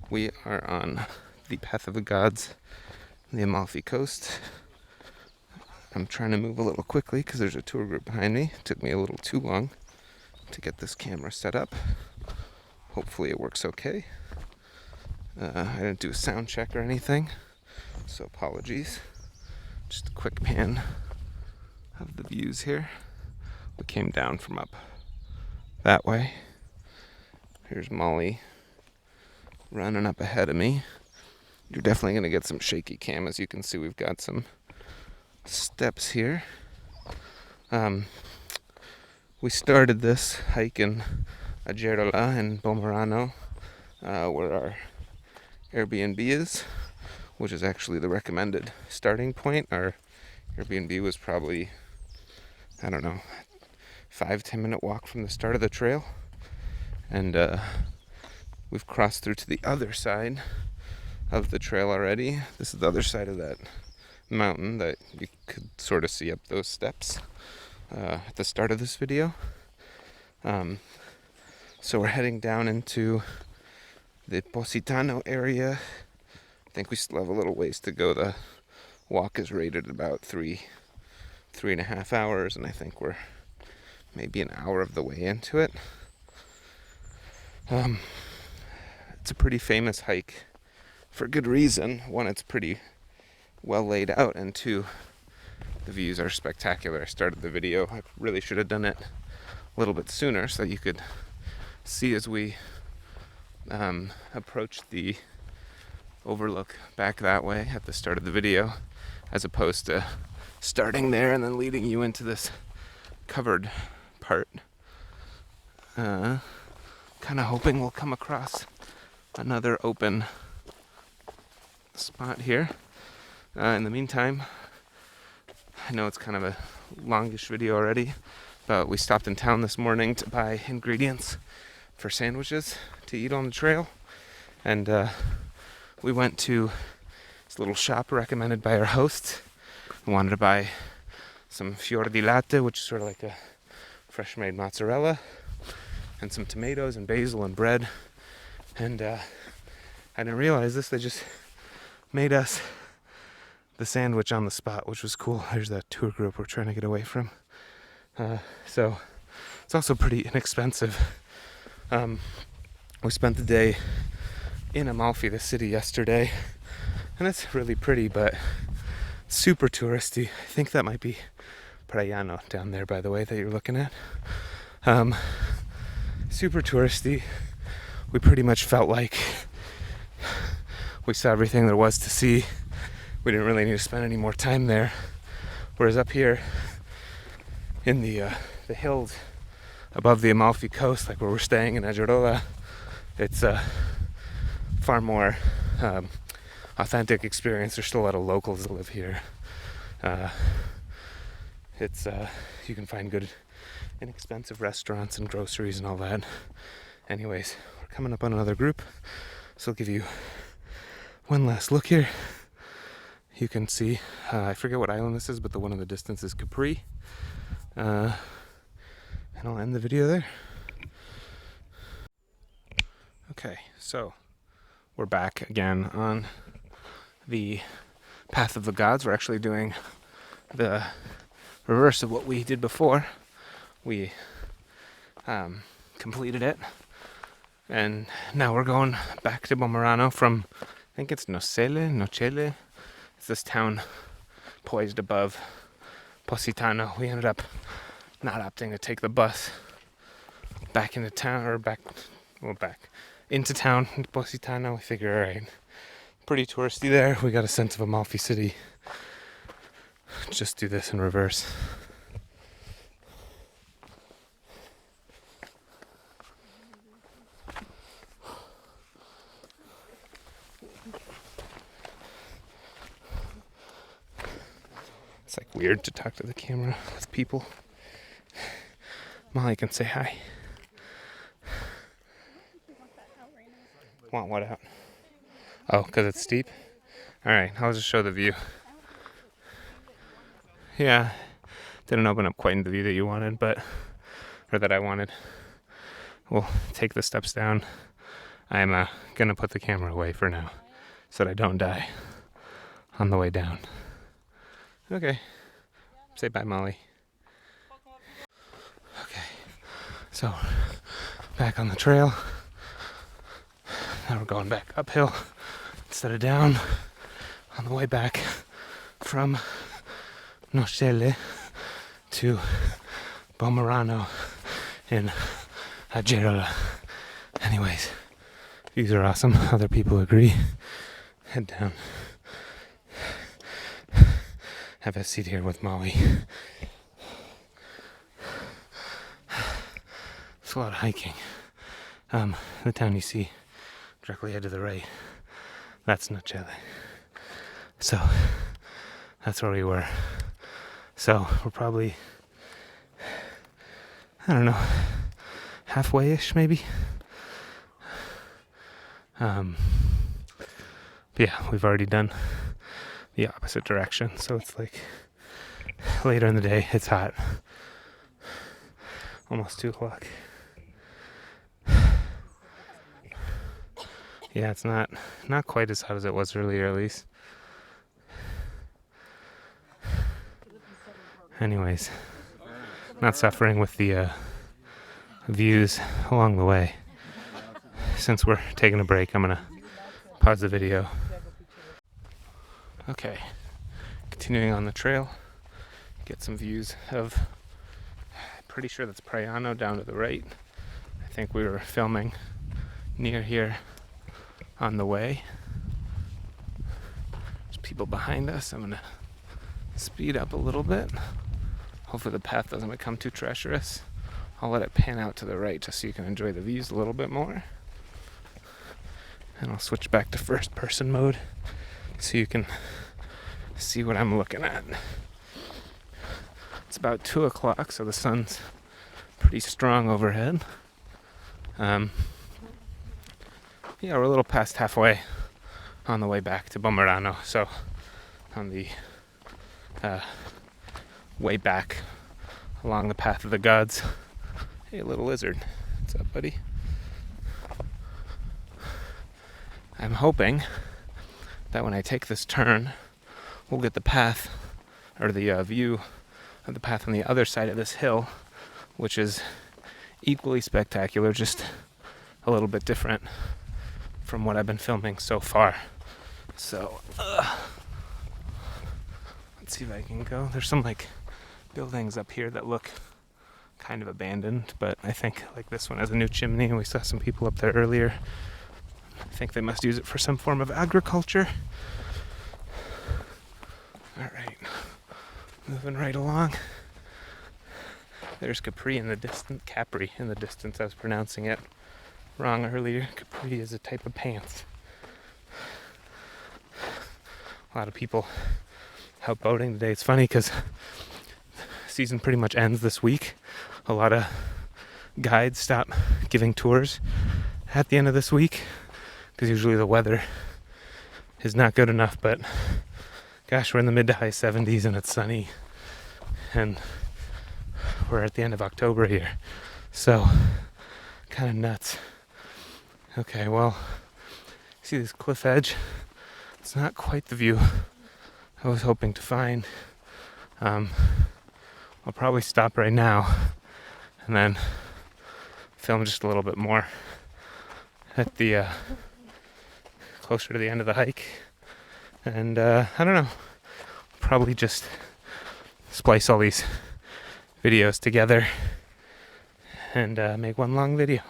We are on the Path of the Gods, the Amalfi coast. I'm trying to move a little quickly because there's a tour group behind me. It took me a little too long to get this camera set up. Hopefully it works okay. I didn't do a sound check or anything, so apologies. Just a quick pan of the views here. We came down from up that way. Here's Molly running up ahead of me. You're definitely going to get some shaky cam. As you can see, we've got some steps here. We started this hike in Agerola in Bomerano, where our Airbnb is, which is actually the recommended starting point. Our Airbnb was probably, 5-10 minute walk from the start of the trail. And we've crossed through to the other side of the trail already. This is the other side of that mountain that you could sort of see up those steps at the start of this video. So we're heading down into the Positano area. I think we still have a little ways to go. The walk is rated about 3.5 hours, and I think we're maybe an hour of the way into it. It's a pretty famous hike for good reason. One, it's pretty well laid out, and two, the views are spectacular. I started the video, I really should have done it a little bit sooner so that you could see as we approached the overlook back that way at the start of the video, as opposed to starting there and then leading you into this covered part. Kind of hoping we'll come across another open spot here. In the meantime, I know it's kind of a longish video already, but we stopped in town this morning to buy ingredients for sandwiches to eat on the trail, and we went to this little shop recommended by our host. We wanted to buy some fior di latte, which is sort of like a fresh made mozzarella, and some tomatoes and basil and bread. And I didn't realize this, they just made us the sandwich on the spot, which was cool. There's that tour group we're trying to get away from. So it's also pretty inexpensive. We spent the day in Amalfi, the city, yesterday, and it's really pretty, but super touristy. I think that might be Praiano down there, by the way, that you're looking at. Super touristy. We pretty much felt like we saw everything there was to see. We didn't really need to spend any more time there. Whereas up here in the hills above the Amalfi coast, like where we're staying in Agerola, it's a far more authentic experience. There's still a lot of locals that live here. You can find good, inexpensive restaurants and groceries and all that. Anyways, we're coming up on another group, so I'll give you one last look here. You can see, I forget what island this is, but the one in the distance is Capri. And I'll end the video there. Okay, so we're back again on the Path of the Gods. We're actually doing the reverse of what we did before. We completed it, and now we're going back to Bomerano from, I think it's Nocelle. It's this town poised above Positano. We ended up not opting to take the bus back into town, or back into town, into Positano. We figured, alright, pretty touristy there. We got a sense of Amalfi City. Just do this in reverse. It's like weird to talk to the camera with people. Molly can say hi. Want what out? Oh, because it's steep? Alright, I'll just show the view. Yeah, didn't open up quite in the view that you wanted, or that I wanted. We'll take the steps down I'm gonna put the camera away for now so that I don't die on the way down. Okay, say bye, Molly. Okay, so back on the trail. Now we're going back uphill instead of down on the way back from Nocelle to Bomerano in Agerola. Anyways, views are awesome. Other people agree. Head down. Have a seat here with Molly. It's a lot of hiking. The town you see directly ahead to the right, that's Nocelle. So that's where we were. So we're probably, I don't know, halfway-ish maybe. But yeah, we've already done the opposite direction. So it's like later in the day, it's hot. Almost 2 o'clock. Yeah, it's not quite as hot as it was earlier, at least. Anyways, not suffering with the views along the way. Since we're taking a break, I'm gonna pause the video. Okay, continuing on the trail, get some views of, pretty sure that's Positano down to the right. I think we were filming near here on the way. There's people behind us. I'm gonna speed up a little bit. Hopefully the path doesn't become too treacherous. I'll let it pan out to the right just so you can enjoy the views a little bit more. And I'll switch back to first person mode so you can see what I'm looking at. It's about 2 o'clock, so the sun's pretty strong overhead. Yeah, we're a little past halfway on the way back to Bomerano. So on the way back along the path of the gods. Hey, little lizard. What's up, buddy? I'm hoping that when I take this turn, we'll get the path, or the view of the path on the other side of this hill, which is equally spectacular, just a little bit different from what I've been filming so far. So, let's see if I can go. There's some like buildings up here that look kind of abandoned, but I think like this one has a new chimney, and we saw some people up there earlier. I think they must use it for some form of agriculture. Alright, moving right along. There's Capri in the distance. Capri in the distance. I was pronouncing it wrong earlier. Capri is a type of pants. A lot of people out boating today. It's funny because season pretty much ends this week. A lot of guides stop giving tours at the end of this week because usually the weather is not good enough. But gosh, we're in the mid to high 70s and it's sunny, and we're at the end of October here, so kind of nuts. Okay, well, see this cliff edge? It's not quite the view I was hoping to find. I'll probably stop right now and then film just a little bit more at the closer to the end of the hike. And I don't know, probably just splice all these videos together and make one long video.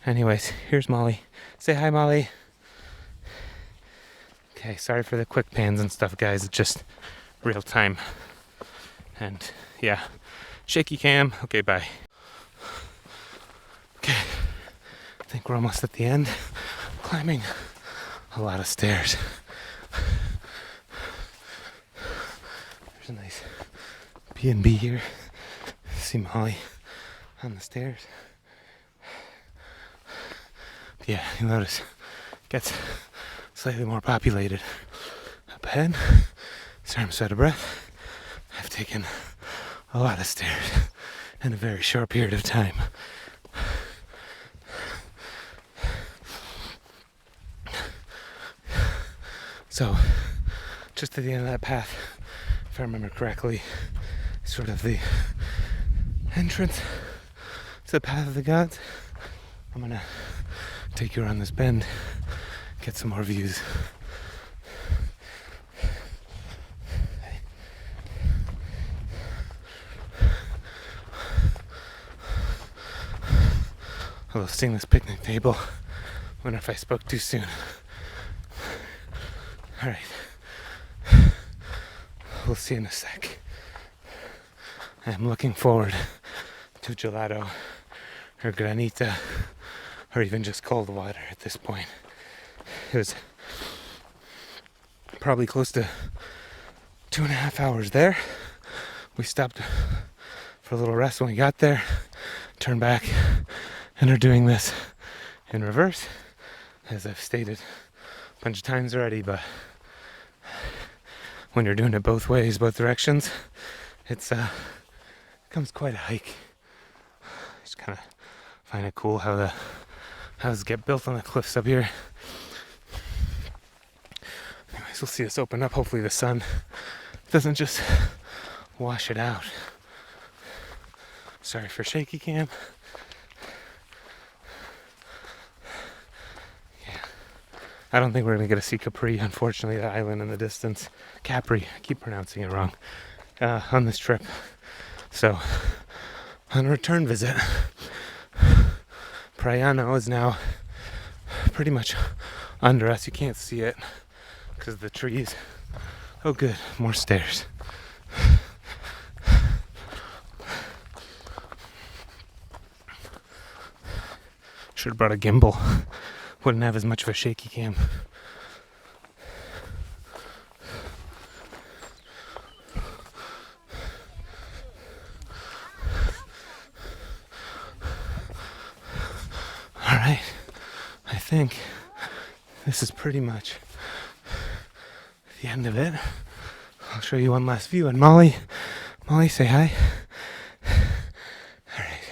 Anyways, here's Molly. Say hi, Molly. Okay, sorry for the quick pans and stuff, guys. It's just real time. And yeah, shaky cam. Okay, bye. Okay, I think we're almost at the end. Climbing a lot of stairs. There's a nice B&B here. See Molly on the stairs. But yeah, you'll notice it gets slightly more populated up ahead. Sorry, I'm so out of breath. I've taken a lot of stairs in a very short period of time. So just at the end of that path, if I remember correctly, sort of the entrance to the path of the gods. I'm gonna take you around this bend, get some more views. Although seeing this picnic table, wonder if I spoke too soon. Alright, we'll see in a sec. I'm looking forward to gelato or granita or even just cold water at this point. It was probably close to 2.5 hours there. We stopped for a little rest when we got there, turned back, and are doing this in reverse, as I've stated a bunch of times already. But when you're doing it both ways, both directions, it's becomes quite a hike. Just kind of find it cool how the houses get built on the cliffs up here. Anyways, we'll see this open up. Hopefully the sun doesn't just wash it out. Sorry for shaky cam. Yeah, I don't think we're gonna get to see Capri, unfortunately, the island in the distance. Capri, I keep pronouncing it wrong, on this trip. So, on a return visit, Praiano is now pretty much under us. You can't see it because of the trees. Oh good, more stairs. Should have brought a gimbal. Wouldn't have as much of a shaky cam. Alright, I think this is pretty much the end of it. I'll show you one last view. And Molly, say hi. Alright,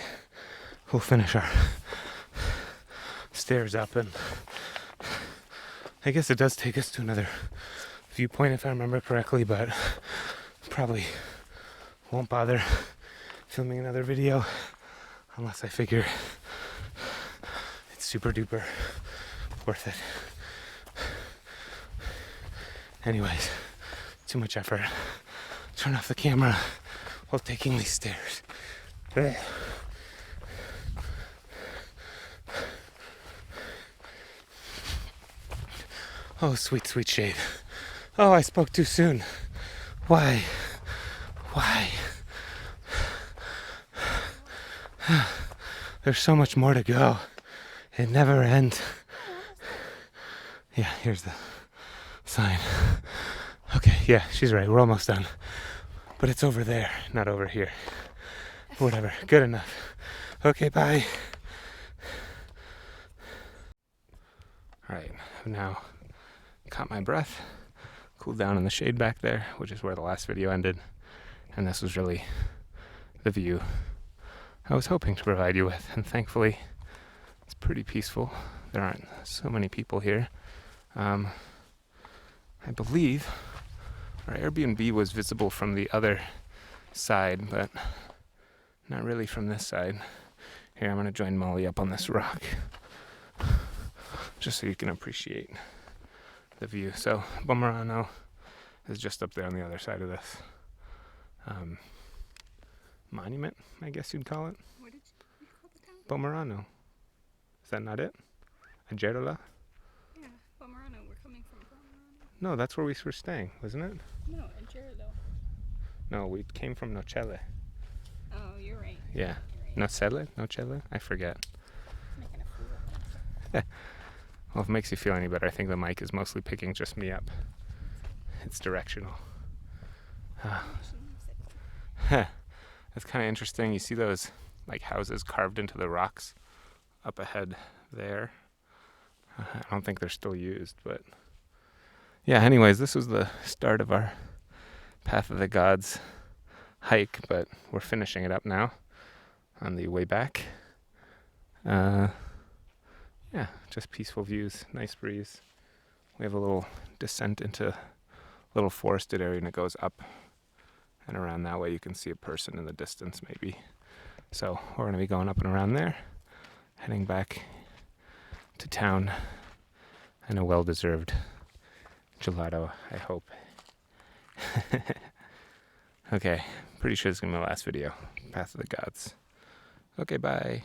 we'll finish our stairs up, and I guess it does take us to another viewpoint if I remember correctly, but probably won't bother filming another video unless I figure it's super duper worth it. Anyways, too much effort. Turn off the camera while taking these stairs. Oh, sweet, sweet shade. Oh, I spoke too soon. Why? There's so much more to go. It never ends. Yeah, here's the sign. Okay, yeah, she's right. We're almost done. But it's over there, not over here. Whatever. Good enough. Okay, bye. Alright, I've now caught my breath, cooled down in the shade back there, which is where the last video ended. And this was really the view I was hoping to provide you with. And thankfully, it's pretty peaceful. There aren't so many people here. I believe our Airbnb was visible from the other side, but not really from this side. Here, I'm going to join Molly up on this rock, just so you can appreciate the view. So, Bomerano is just up there on the other side of this monument, I guess you'd call it. What did you call the town? Bomerano. Is that not it? Agerola? Yeah, Bomerano. We're coming from Bomerano. No, that's where we were staying, wasn't it? No, Agerola. No, we came from Nocelle. Oh, you're right. Yeah. You're right. Nocelle? I forget. Making a fool of myself. Well, if it makes you feel any better, I think the mic is mostly picking just me up. It's directional. It's kind of interesting. You see those like houses carved into the rocks up ahead there. I don't think they're still used, but yeah, anyways, this was the start of our Path of the Gods hike, but we're finishing it up now on the way back. Yeah, just peaceful views, nice breeze, we have a little descent into a little forested area, and it goes up and around that way. You can see a person in the distance maybe. So we're going to be going up and around there, heading back to town, and a well-deserved gelato, I hope. Okay, pretty sure this is going to be my last video. Path of the Gods. Okay, bye.